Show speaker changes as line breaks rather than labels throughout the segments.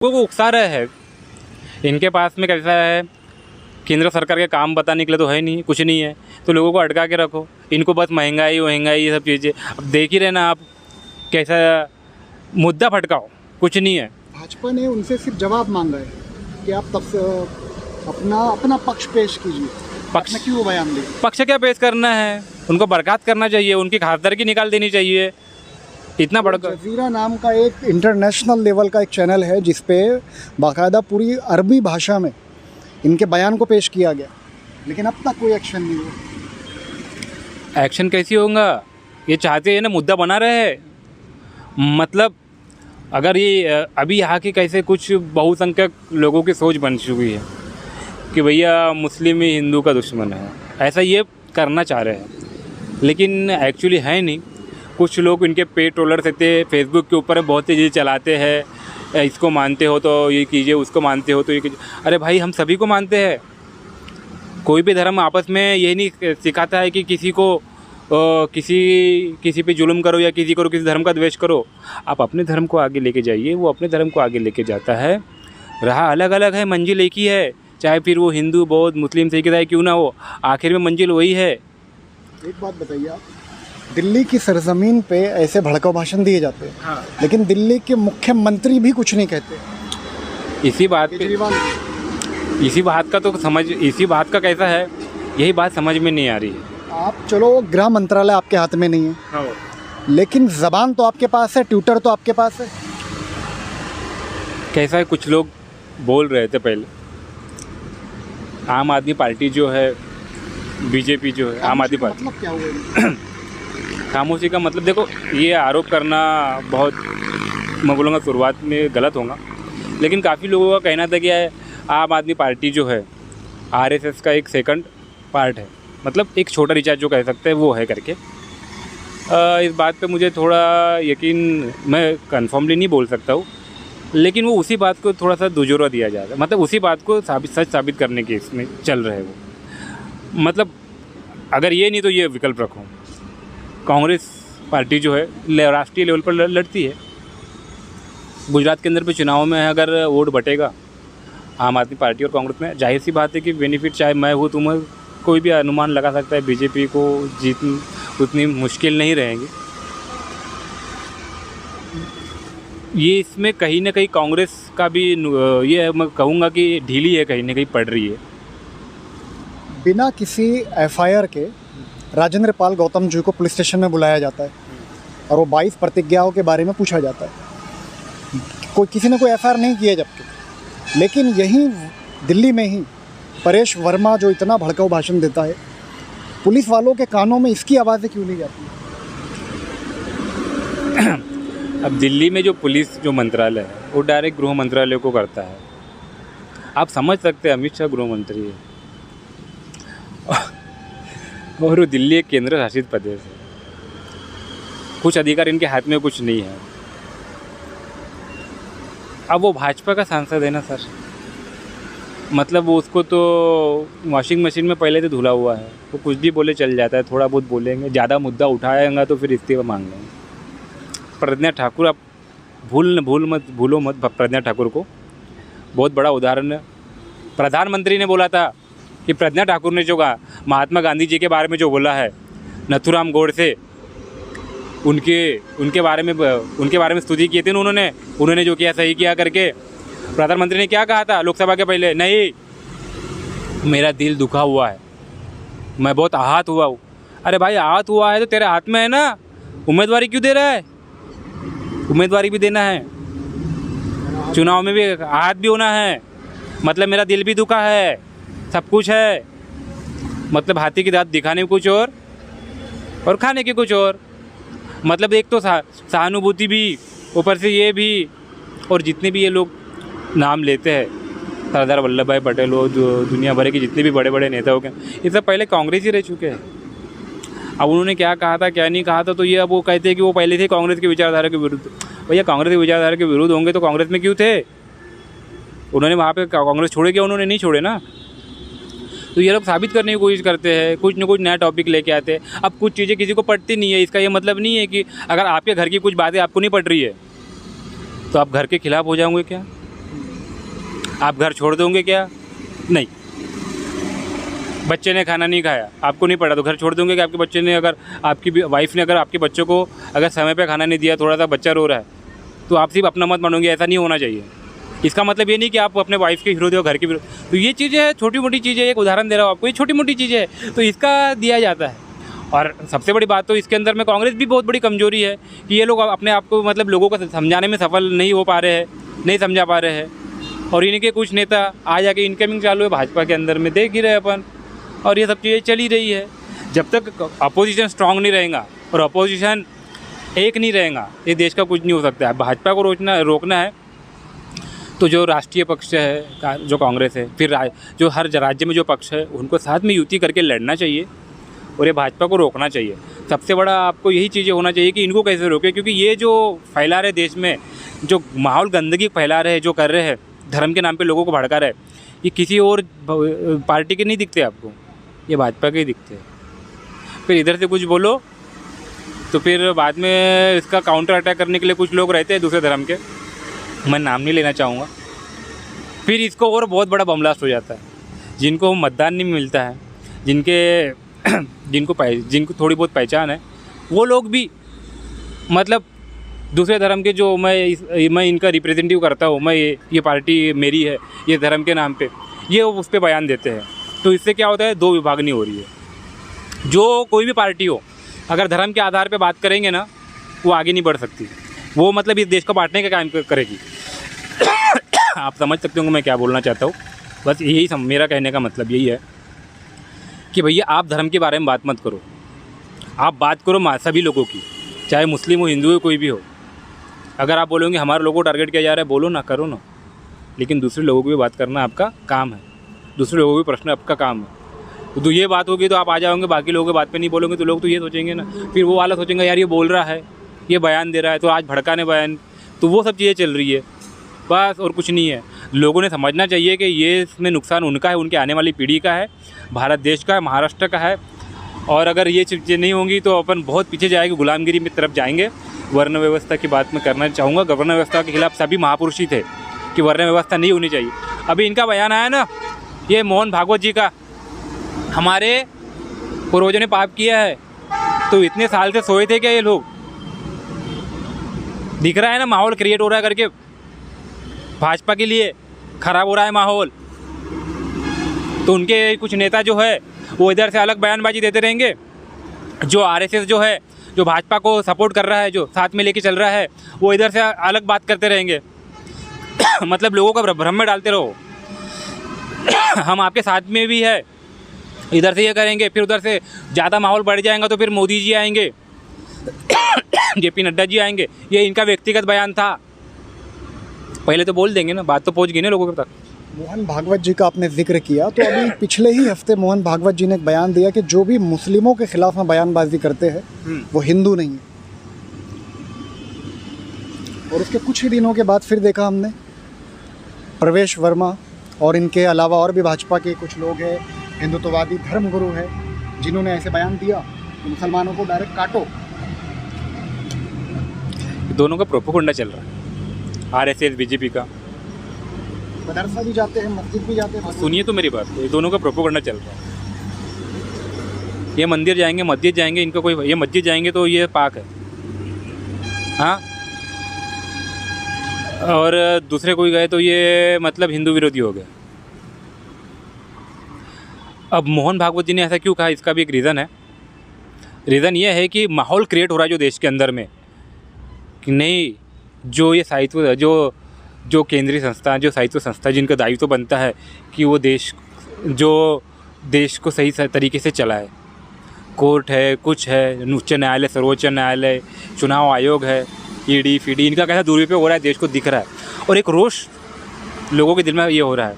लोगों को उकसा रहे हैं। इनके पास में कैसा है, केंद्र सरकार के काम बताने के लिए तो है नहीं, कुछ नहीं है, तो लोगों को अटका के रखो। इनको बस महंगाई महंगाई ये सब चीज़ें। अब देख ही रहे ना आप, कैसा मुद्दा फटकाओ, कुछ नहीं है।
भाजपा ने उनसे सिर्फ जवाब मांगा है कि आप तब अपना पक्ष पेश कीजिए।
पक्ष
में क्यों बयान दें?
पक्ष क्या पेश करना है, उनको बर्खास्त करना चाहिए, उनकी खासदारगी निकाल देनी चाहिए। इतना बढ़कर
जजीरा नाम का एक इंटरनेशनल लेवल का एक चैनल है जिसपे बाकायदा पूरी अरबी भाषा में इनके बयान को पेश किया गया, लेकिन अब तक कोई एक्शन नहीं हुआ।
एक्शन कैसे होगा? ये चाहते हैं ना मुद्दा बना रहे हैं। मतलब अगर ये अभी यहाँ के कैसे कुछ बहुसंख्यक लोगों की सोच बन चुकी है कि भैया मुस्लिम ही हिंदू का दुश्मन है, ऐसा ये करना चाह रहे हैं, लेकिन एक्चुअली है नहीं। कुछ लोग इनके पेट रोलर रहते, फेसबुक के ऊपर बहुत सी चीज़ें चलाते हैं, इसको मानते हो तो ये कीजिए, उसको मानते हो तो ये कीजिए। अरे भाई, हम सभी को मानते हैं। कोई भी धर्म आपस में यही नहीं सिखाता है कि किसी को किसी पे जुल्म करो या किसी धर्म का द्वेष करो। आप अपने धर्म को आगे लेके जाइए, वो अपने धर्म को आगे लेके जाता है। राह अलग अलग है, मंजिल एक ही है, चाहे फिर वो हिंदू बौद्ध मुस्लिम सिख ईसाई क्यों ना हो, आखिर में मंजिल वही है।
एक बात बताइए आप, दिल्ली की सरजमीन पे ऐसे भड़काऊ भाषण दिए जाते हैं,
हाँ।
लेकिन दिल्ली के मुख्यमंत्री भी कुछ नहीं कहते।
इसी बात का कैसा है, यही बात समझ में नहीं आ रही है।
आप चलो, गृह मंत्रालय आपके हाथ में नहीं है,
हाँ।
लेकिन ज़बान तो आपके पास है, ट्विटर तो आपके पास है।
कैसा है, कुछ लोग बोल रहे थे पहले, आम आदमी पार्टी जो है, बीजेपी जो है, आम आदमी पार्टी,
मतलब क्या हुआ?
खामोशी का मतलब देखो, ये आरोप करना बहुत, मैं बोलूँगा शुरुआत में गलत होगा, लेकिन काफ़ी लोगों का कहना था कि आम आदमी पार्टी जो है आरएसएस का एक सेकंड पार्ट है, मतलब एक छोटा रिचार्ज जो कह सकते हैं वो है करके। इस बात पे मुझे थोड़ा यकीन, मैं कन्फर्मली नहीं बोल सकता हूँ, लेकिन वो उसी बात को थोड़ा सा दुजोरा दिया जा रहा है, मतलब उसी बात को सच साबित करने के इसमें चल रहे हैं वो। मतलब अगर ये नहीं तो ये विकल्प रखो, कांग्रेस पार्टी जो है राष्ट्रीय लेवल पर लड़ती है। गुजरात के अंदर पे चुनाव में अगर वोट बटेगा आम आदमी पार्टी और कांग्रेस में, जाहिर सी बात है कि बेनिफिट चाहे मैं हूँ तुम, कोई भी अनुमान लगा सकता है बीजेपी को जीतनी उतनी मुश्किल नहीं रहेगी। ये इसमें कहीं ना कहीं कांग्रेस का भी ये मैं कहूँगा कि ढीली है, कहीं ना कहीं पड़ रही है।
बिना किसी एफआईआर के राजेंद्र पाल गौतम जी को पुलिस स्टेशन में बुलाया जाता है और वो 22 प्रतिज्ञाओं के बारे में पूछा जाता है। किसी ने कोई एफआईआर नहीं किया जबकि, लेकिन यहीं दिल्ली में ही परेश वर्मा जो इतना भड़काऊ भाषण देता है, पुलिस वालों के कानों में इसकी आवाज़ें क्यों नहीं जाती?
अब दिल्ली में जो पुलिस जो मंत्रालय है वो डायरेक्ट गृह मंत्रालय को करता है। आप समझ सकते हैं अमित शाह गृह मंत्री है और दिल्ली एक केंद्र शासित प्रदेश है, कुछ अधिकार इनके हाथ में कुछ नहीं है। अब वो भाजपा का सांसद है ना सर, मतलब वो उसको तो वॉशिंग मशीन में पहले से धुला हुआ है, वो कुछ भी बोले चल जाता है, थोड़ा बहुत बोलेंगे, ज़्यादा मुद्दा उठाएगा तो फिर इस्तीफा मांग लेंगे। प्रज्ञा ठाकुर, आप भूलो मत प्रज्ञा ठाकुर को, बहुत बड़ा उदाहरण है। प्रधानमंत्री ने बोला था कि प्रज्ञा ठाकुर ने जो कहा, महात्मा गांधी जी के बारे में जो बोला है, नथुराम गोडसे, उनके बारे में स्तुति की थी उन्होंने जो किया सही किया करके। प्रधानमंत्री ने क्या कहा था लोकसभा के पहले? नहीं, मेरा दिल दुखा हुआ है, मैं बहुत आहत हुआ हूँ। अरे भाई, आहत हुआ है तो तेरे हाथ में है ना, उम्मीदवारी क्यों दे रहा है? उम्मीदवारी भी देना है, चुनाव में भी आहत भी होना है, मतलब मेरा दिल भी दुखा है, सब कुछ है। मतलब हाथी की दांत दिखाने कुछ और खाने के कुछ और। मतलब एक तो सहानुभूति भी, ऊपर से ये भी, और जितने भी ये लोग नाम लेते हैं, सरदार वल्लभ भाई पटेल हो, जो दुनिया भर के जितने भी बड़े बड़े नेता हो गए, ये सब पहले कांग्रेस ही रह चुके हैं। अब उन्होंने क्या कहा था क्या नहीं कहा था, तो ये अब वो कहते हैं कि वो पहले थे कांग्रेस की विचारधारा के विरुद्ध। भैया, कांग्रेस की विचारधारा के विरुद्ध होंगे तो कांग्रेस में क्यों थे? उन्होंने वहाँ पे कांग्रेस छोड़े क्या? उन्होंने नहीं छोड़े ना। तो ये लोग साबित करने की कोशिश करते हैं, कुछ न कुछ नया टॉपिक लेके आते हैं। अब कुछ चीज़ें किसी को पटती नहीं है, इसका ये मतलब नहीं है कि अगर आपके घर की कुछ बातें आपको नहीं पट रही है तो आप घर के खिलाफ हो जाओगे क्या? आप घर छोड़ दोगे क्या? नहीं। बच्चे ने खाना नहीं खाया, आपको नहीं पड़ा, तो घर छोड़ दोगे कि आपके बच्चे ने, अगर आपकी वाइफ ने अगर आपके बच्चों को अगर समय पे खाना नहीं दिया, थोड़ा सा बच्चा रो रहा है, तो आप सिर्फ अपना मत मानोगे? ऐसा नहीं होना चाहिए। इसका मतलब ये नहीं कि आप अपने वाइफ के विरोधी हो, घर के विरोधी। तो ये चीज़ें छोटी मोटी चीज़ें, एक उदाहरण दे रहा हूँ आपको, ये छोटी मोटी चीज़ें है, तो इसका दिया जाता है। और सबसे बड़ी बात तो इसके अंदर में कांग्रेस भी बहुत बड़ी कमजोरी है कि ये लोग अपने आप को मतलब लोगों को समझाने में सफल नहीं हो पा रहे हैं, नहीं समझा पा रहे हैं। और इनके कुछ नेता आ जाके इनकमिंग चालू है भाजपा के अंदर में, देख ही रहे अपन, और ये सब चीज़ें चली रही है। जब तक अपोजिशन स्ट्रांग नहीं रहेगा और अपोजिशन एक नहीं रहेगा, ये देश का कुछ नहीं हो सकता है। भाजपा को रोकना है तो जो राष्ट्रीय पक्ष है, जो कांग्रेस है, फिर जो हर राज्य में जो पक्ष है, उनको साथ में युति करके लड़ना चाहिए और ये भाजपा को रोकना चाहिए। सबसे बड़ा आपको यही चीज़ें होना चाहिए कि इनको कैसे रोके, क्योंकि ये जो फैला रहे देश में, जो माहौल गंदगी फैला रहे, जो कर रहे हैं, धर्म के नाम पे लोगों को भड़का रहे, ये किसी और पार्टी के नहीं दिखते आपको, ये भाजपा के ही दिखते हैं। फिर इधर से कुछ बोलो तो फिर बाद में इसका काउंटर अटैक करने के लिए कुछ लोग रहते हैं दूसरे धर्म के, मैं नाम नहीं लेना चाहूँगा, फिर इसको और बहुत बड़ा बम ब्लास्ट हो जाता है। जिनको मतदान नहीं मिलता है, जिनको थोड़ी बहुत पहचान है, वो लोग भी मतलब दूसरे धर्म के, जो मैं इनका रिप्रेजेंटेटिव करता हूँ, मैं ये पार्टी मेरी है, ये धर्म के नाम पे ये उस पर बयान देते हैं। तो इससे क्या होता है, दो विभागनी हो रही है। जो कोई भी पार्टी हो, अगर धर्म के आधार पे बात करेंगे ना, वो आगे नहीं बढ़ सकती, वो मतलब इस देश को बांटने का काम करेगी। आप समझ सकते होंगे मैं क्या बोलना चाहता हूँ। बस यही मेरा कहने का मतलब यही है कि भैया आप धर्म के बारे में बात मत करो, आप बात करो सभी लोगों की, चाहे मुस्लिम हो, हिंदू हो, कोई भी हो। अगर आप बोलोगे हमारे लोगों को टारगेट किया जा रहा है, बोलो ना, करो ना, लेकिन दूसरे लोगों की भी बात करना आपका काम है, दूसरे लोगों के प्रश्न आपका काम है। तो ये बात होगी तो आप आ जाओगे, बाकी लोगों की बात पे नहीं बोलोगे तो लोग तो ये सोचेंगे ना, फिर वो वाला सोचेंगे यार ये बोल रहा है, ये बयान दे रहा है, तो आज भड़काने बयान, तो वो सब चीज़ें चल रही है बस, और कुछ नहीं है। लोगों ने समझना चाहिए कि ये इसमें नुकसान उनका है, उनके आने वाली पीढ़ी का है, भारत देश का है, महाराष्ट्र का है। और अगर ये चीज़ें नहीं होंगी तो अपन बहुत पीछे जाएंगे, गुलामगिरी की तरफ जाएंगे। वर्ण व्यवस्था की बात मैं करना चाहूँगा। वर्ण व्यवस्था के खिलाफ सभी महापुरुष ही थे कि वर्ण व्यवस्था नहीं होनी चाहिए। अभी इनका बयान आया ना, ये मोहन भागवत जी का, हमारे पूर्वजों ने पाप किया है, तो इतने साल से सोए थे क्या ये लोग? दिख रहा है ना माहौल क्रिएट हो रहा है करके, भाजपा के लिए ख़राब हो रहा है माहौल। तो उनके कुछ नेता जो है वो इधर से अलग बयानबाजी देते रहेंगे, जो आरएसएस जो है, जो भाजपा को सपोर्ट कर रहा है, जो साथ में लेके चल रहा है, वो इधर से अलग बात करते रहेंगे। मतलब लोगों का भ्रम में डालते रहो, हम आपके साथ में भी है, इधर से ये करेंगे, फिर उधर से ज़्यादा माहौल बढ़ जाएगा तो फिर मोदी जी आएंगे, जेपी नड्डा जी आएंगे। ये इनका व्यक्तिगत बयान था, पहले तो बोल देंगे ना, बात तो पहुंच गई ना लोगों तक।
मोहन भागवत जी का आपने जिक्र किया, तो अभी पिछले ही हफ्ते मोहन भागवत जी ने एक बयान दिया कि जो भी मुस्लिमों के खिलाफ में बयानबाजी करते हैं वो हिंदू नहीं है। और उसके कुछ ही दिनों के बाद फिर देखा हमने प्रवेश वर्मा और इनके अलावा और भी भाजपा के कुछ लोग हैं, हिंदुत्ववादी धर्मगुरु है, जिन्होंने ऐसे बयान दिया कि मुसलमानों को डायरेक्ट काटो।
दोनों का प्रोपोगंडा चल रहा है, आरएसएस बीजेपी का।
मदरसा भी जाते हैं, मस्जिद भी जाते हैं।
सुनिए तो मेरी बात, ये दोनों का प्रोपोगंडा चल रहा है। ये मंदिर जाएंगे, मस्जिद जाएंगे, इनका कोई, ये मस्जिद जाएंगे तो ये पाक है, हाँ, और दूसरे कोई गए तो ये मतलब हिंदू विरोधी हो गए। अब मोहन भागवत जी ने ऐसा क्यों कहा, इसका भी एक रीज़न है। रीज़न ये है कि माहौल क्रिएट हो रहा है जो देश के अंदर में, कि नहीं, जो ये साहित्य, जो केंद्रीय संस्था, जो साहित्य संस्था, जिनका दायित्व बनता है कि वो देश को सही तरीके से चलाए, कोर्ट है, कुछ है, उच्च न्यायालय, सर्वोच्च न्यायालय, चुनाव आयोग है, ईडी फीडी, इनका कैसा दुरुपयोग हो रहा है देश को दिख रहा है, और एक रोष लोगों के दिल में ये हो रहा है।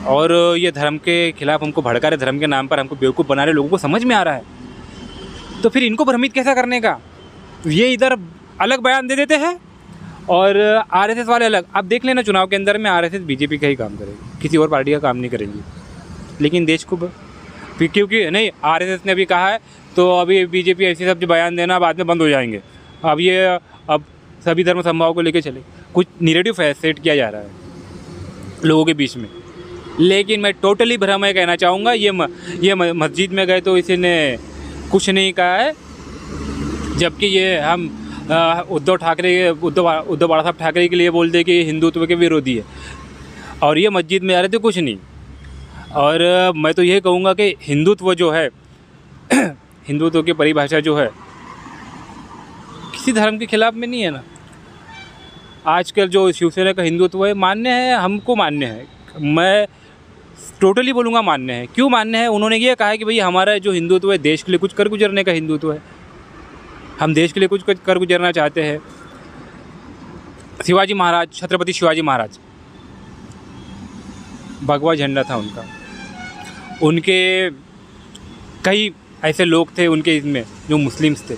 और ये धर्म के खिलाफ हमको भड़का रहे, धर्म के नाम पर हमको बेवकूफ़ बना रहे, लोगों को समझ में आ रहा है। तो फिर इनको भ्रमित कैसा करने का, ये इधर अलग बयान दे देते हैं और आरएसएस वाले अलग। आप देख लेना चुनाव के अंदर में आरएसएस बीजेपी का ही काम करेगी, किसी और पार्टी का काम नहीं करेंगी। लेकिन देश को क्योंकि नहीं, आरएसएस ने भी कहा है तो अभी बीजेपी ऐसे सब जो बयान देना बाद में बंद हो जाएंगे। अब सभी धर्म समभाव को लेकर चले, कुछ नैरेटिव सेट किया जा रहा है। लोगों के बीच में। लेकिन मैं टोटली भ्रम है कहना चाहूँगा, ये मस्जिद में गए तो इसी ने कुछ नहीं कहा है, जबकि ये हम उद्धव बाला साहब ठाकरे के लिए बोलते कि हिंदुत्व के विरोधी है, और ये मस्जिद में आ रहे थे कुछ नहीं। और मैं तो ये कहूँगा कि हिंदुत्व जो है हिंदुत्व की परिभाषा जो है किसी धर्म के खिलाफ में नहीं है ना। आजकल जो शिवसेना का हिंदुत्व है मान्य है, हमको मान्य है, मैं टोटली बोलूँगा मान्य है। क्यों मान्य है? उन्होंने ये कहा है कि भाई हमारा जो हिंदुत्व है देश के लिए कुछ कर गुजरने का हिंदुत्व है, हम देश के लिए कुछ कर गुजरना चाहते हैं। शिवाजी महाराज, छत्रपति शिवाजी महाराज, भगवा झंडा था उनका, उनके कई ऐसे लोग थे उनके इसमें जो मुस्लिम्स थे।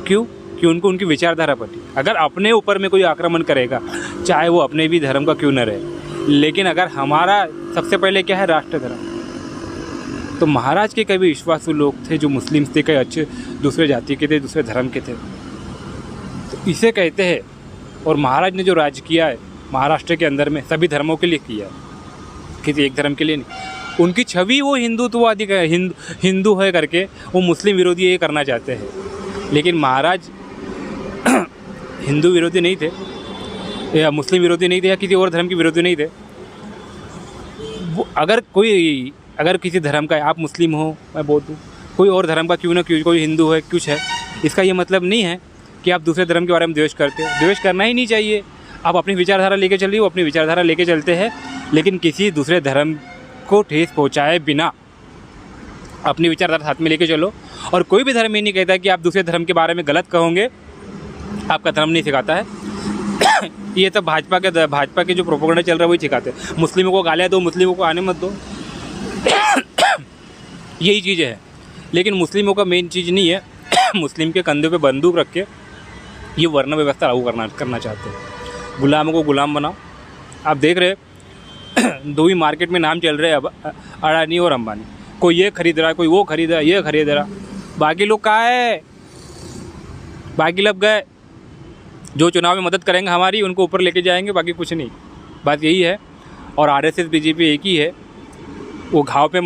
क्यों? कि उनको उनकी विचारधारा पटी। अगर अपने ऊपर में कोई आक्रमण करेगा, चाहे वो अपने भी धर्म का क्यों न रहे, लेकिन अगर हमारा सबसे पहले क्या है, राष्ट्र धर्म। तो महाराज के कई विश्वासु लोग थे जो मुस्लिम्स थे, कई अच्छे दूसरे जाति के थे, दूसरे धर्म के थे, तो इसे कहते हैं। और महाराज ने जो राज किया है महाराष्ट्र के अंदर में सभी धर्मों के लिए किया है, किसी एक धर्म के लिए नहीं। उनकी छवि वो हिंदुत्ववादी हिंदू है करके वो मुस्लिम विरोधी ये करना चाहते हैं, लेकिन महाराज हिंदू विरोधी नहीं थे या मुस्लिम विरोधी नहीं थे या किसी और धर्म के विरोधी नहीं थे। वो अगर किसी धर्म का, आप मुस्लिम हो, मैं बौद्ध हूँ, कोई और धर्म का क्यों ना क्यों, कोई हिंदू है, कुछ है, इसका ये मतलब नहीं है कि आप दूसरे धर्म के बारे में द्वेष करते हो। द्वेष करना ही नहीं चाहिए। आप अपनी विचारधारा लेके चलिए, वो अपनी विचारधारा लेके चलते हैं, लेकिन किसी दूसरे धर्म को ठेस पहुँचाए बिना अपनी विचारधारा साथ में लेके चलो। और कोई भी धर्म ये नहीं कहता कि आप दूसरे धर्म के बारे में गलत कहोगे, आपका धर्म नहीं सिखाता है। ये तो भाजपा के जो प्रोपेगेंडा चल रहा है वही सिखाते हैं। मुस्लिमों को गालियाँ दो, मुस्लिमों को आने मत दो, यही चीज़ है। लेकिन मुस्लिमों का मेन चीज़ नहीं है। मुस्लिम के कंधे पे बंदूक रख के ये वर्ण व्यवस्था लागू करना चाहते हैं। गुलामों को गुलाम बनाओ। आप देख रहे दो ही मार्केट में नाम चल रहे हैं अब, अडानी और अंबानी। कोई ये खरीद रहा है, कोई वो खरीद रहा है, ये खरीद रहा, बाकी लोग कहाँ है? बाकी लोग गए जो चुनाव में मदद करेंगे हमारी, उनको ऊपर लेके जाएंगे, बाकी कुछ नहीं। बात यही है। और आरएसएस बीजेपी एक ही है। वो घाव पे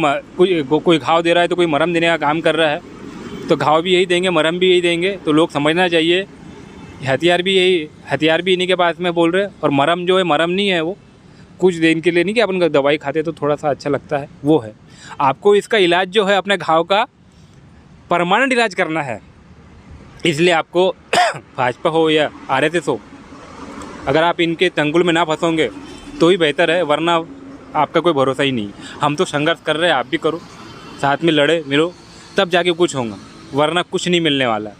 कोई घाव दे रहा है तो कोई मरहम देने का काम कर रहा है, तो घाव भी यही देंगे, मरहम भी यही देंगे। तो लोग समझना चाहिए हथियार भी इन्हीं के पास में बोल रहे हैं। और मरहम जो है, मरहम नहीं है, वो कुछ दिन के लिए नहीं कि अपन दवाई खाते तो थोड़ा सा अच्छा लगता है, वो है। आपको इसका इलाज जो है अपने घाव का परमानेंट इलाज करना है। इसलिए आपको भाजपा हो या आरएसएस हो, अगर आप इनके तंगुल में ना फंसोगे तो ही बेहतर है, वरना आपका कोई भरोसा ही नहीं। हम तो संघर्ष कर रहे हैं, आप भी करो, साथ में लड़े मिलो, तब जाके कुछ होगा, वरना कुछ नहीं मिलने वाला है।